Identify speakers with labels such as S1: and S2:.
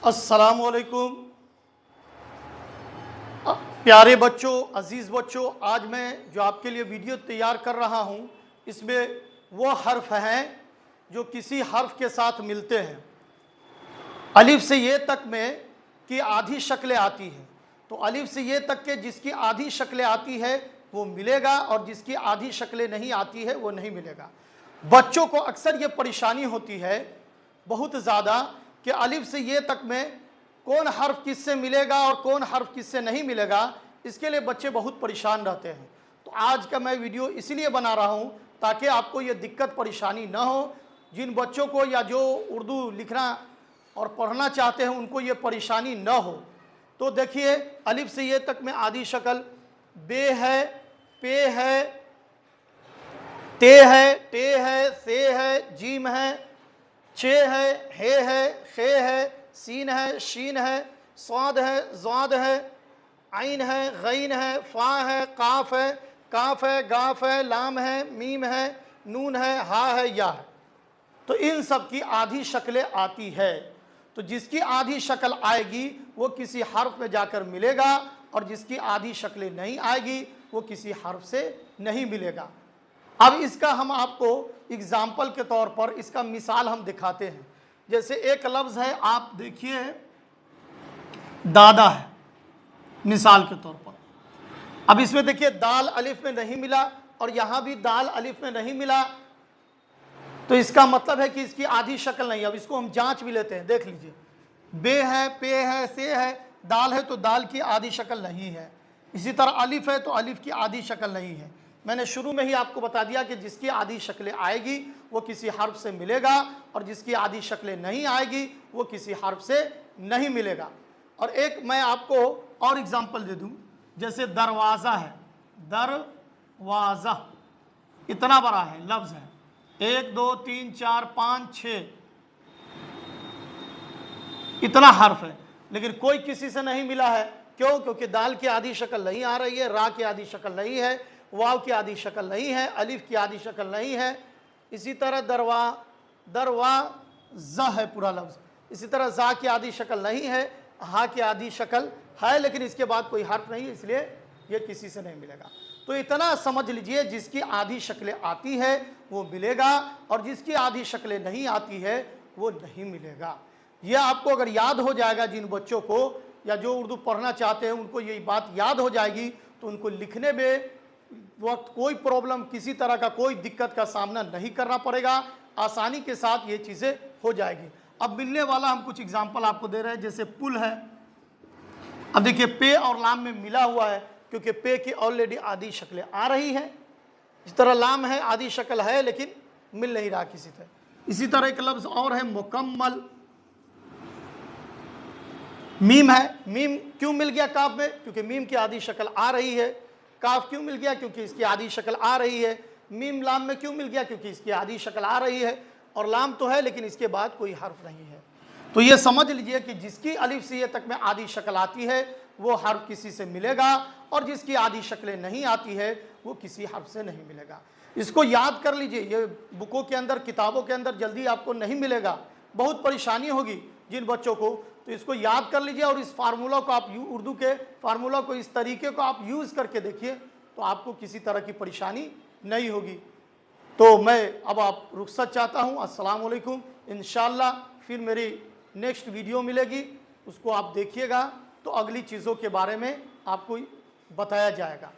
S1: अस्सलामुअलैकुम प्यारे बच्चों, अज़ीज़ बच्चों, आज मैं जो आपके लिए वीडियो तैयार कर रहा हूँ इसमें वो हर्फ हैं जो किसी हर्फ के साथ मिलते हैं। अलिफ से ये तक में की आधी शक्लें आती हैं, तो अलिफ से ये तक के जिसकी आधी शक्लें आती है वो मिलेगा और जिसकी आधी शक्लें नहीं आती है वो नहीं मिलेगा। बच्चों को अक्सर ये परेशानी होती है बहुत ज़्यादा कि अलिफ से ये तक में कौन हर्फ किससे मिलेगा और कौन हर्फ किससे नहीं मिलेगा। इसके लिए बच्चे बहुत परेशान रहते हैं। तो आज का मैं वीडियो इसलिए बना रहा हूँ ताकि आपको ये दिक्कत परेशानी ना हो। जिन बच्चों को या जो उर्दू लिखना और पढ़ना चाहते हैं उनको ये परेशानी ना हो। तो देखिए, अलिफ से ये तक में आधी शक्ल बे है, पे है, ते है, टे है, से है, जीम है, छे है, हे है, सीन है, शीन है, स्वाद है, ज़ाद है, आइन है, गैन है, फ़ा है, काफ है, गाफ है, लाम है, मीम है, नून है, हा है, या है। तो इन सब की आधी शक्लें आती है। तो जिसकी आधी शक्ल आएगी वो किसी हर्फ में जाकर मिलेगा और जिसकी आधी शक्लें नहीं आएगी वो किसी हर्फ से नहीं मिलेगा। अब इसका हम आपको एग्जाम्पल के तौर पर इसका मिसाल हम दिखाते हैं। जैसे एक लफ्ज़ है, आप देखिए दादा है मिसाल के तौर पर। अब इसमें देखिए दाल अलिफ में नहीं मिला और यहाँ भी दाल अलिफ में नहीं मिला, तो इसका मतलब है कि इसकी आधी शक्ल नहीं है। अब इसको हम जांच भी लेते हैं, देख लीजिए, बे है, पे है, से है, दाल है तो दाल की आधी शक्ल नहीं है। इसी तरह अलिफ है तो अलिफ की आधी शक्ल नहीं है। मैंने शुरू में ही आपको बता दिया कि जिसकी आधी शक्लें आएगी वो किसी हर्फ से मिलेगा और जिसकी आधी शक्लें नहीं आएगी वो किसी हर्फ से नहीं मिलेगा। और एक मैं आपको और एग्जांपल दे दूं, जैसे दरवाज़ा है, दरवाज़ा इतना बड़ा है लफ्ज़ है, 1 2 3 4 5 6 इतना हर्फ है, लेकिन कोई किसी से नहीं मिला है। क्यों? क्योंकि दाल की आधी शक्ल नहीं आ रही है, रा की आधी शक्ल नहीं है, वाव की आधी शक्ल नहीं है, अलिफ की आधी शक्ल नहीं है। इसी तरह दरवाज़ा है पूरा लफ्ज़। इसी तरह जा की आधी शक्ल नहीं है, हा की आधी शक्ल है, लेकिन इसके बाद कोई हर्फ नहीं है, इसलिए ये किसी से नहीं मिलेगा। तो इतना समझ लीजिए, जिसकी आधी शक्लें आती है वो मिलेगा और जिसकी आधी शक्लें नहीं आती है वो नहीं मिलेगा। यह आपको अगर याद हो जाएगा, जिन बच्चों को या जो उर्दू पढ़ना चाहते हैं उनको ये बात याद हो जाएगी तो उनको लिखने में वक्त कोई प्रॉब्लम, किसी तरह का कोई दिक्कत का सामना नहीं करना पड़ेगा, आसानी के साथ ये चीज़ें हो जाएगी। अब मिलने वाला हम कुछ एग्जाम्पल आपको दे रहे हैं, जैसे पुल है। अब देखिए पे और लाम में मिला हुआ है क्योंकि पे की ऑलरेडी आधी शक्लें आ रही हैं। इस तरह लाम है, आधी शक्ल है लेकिन मिल नहीं रहा किसी तरह। इसी तरह एक लफ्ज़ और है मुकम्मल। मीम है, मीम क्यों मिल गया काफ में? क्योंकि मीम की आधी शक्ल आ रही है। काफ क्यों मिल गया? क्योंकि इसकी आधी शक्ल आ रही है। मीम लाम में क्यों मिल गया? क्योंकि इसकी आधी शक्ल आ रही है। और लाम तो है लेकिन इसके बाद कोई हर्फ नहीं है। तो ये समझ लीजिए कि जिसकी अलिफ से ये तक में आधी शक्ल आती है वो हर्फ किसी से मिलेगा और जिसकी आधी शक्लें नहीं आती है वो किसी हर्फ से नहीं मिलेगा। इसको याद कर लीजिए, ये बुकों के अंदर, किताबों के अंदर जल्दी आपको नहीं मिलेगा, बहुत परेशानी होगी जिन बच्चों को। तो इसको याद कर लीजिए और इस फार्मूला को आप उर्दू के फार्मूला को, इस तरीके को आप यूज़ करके देखिए तो आपको किसी तरह की परेशानी नहीं होगी। तो मैं अब आप रुखसत चाहता हूँ। अस्सलाम वालेकुम। इंशाअल्लाह फिर मेरी नेक्स्ट वीडियो मिलेगी, उसको आप देखिएगा तो अगली चीज़ों के बारे में आपको बताया जाएगा।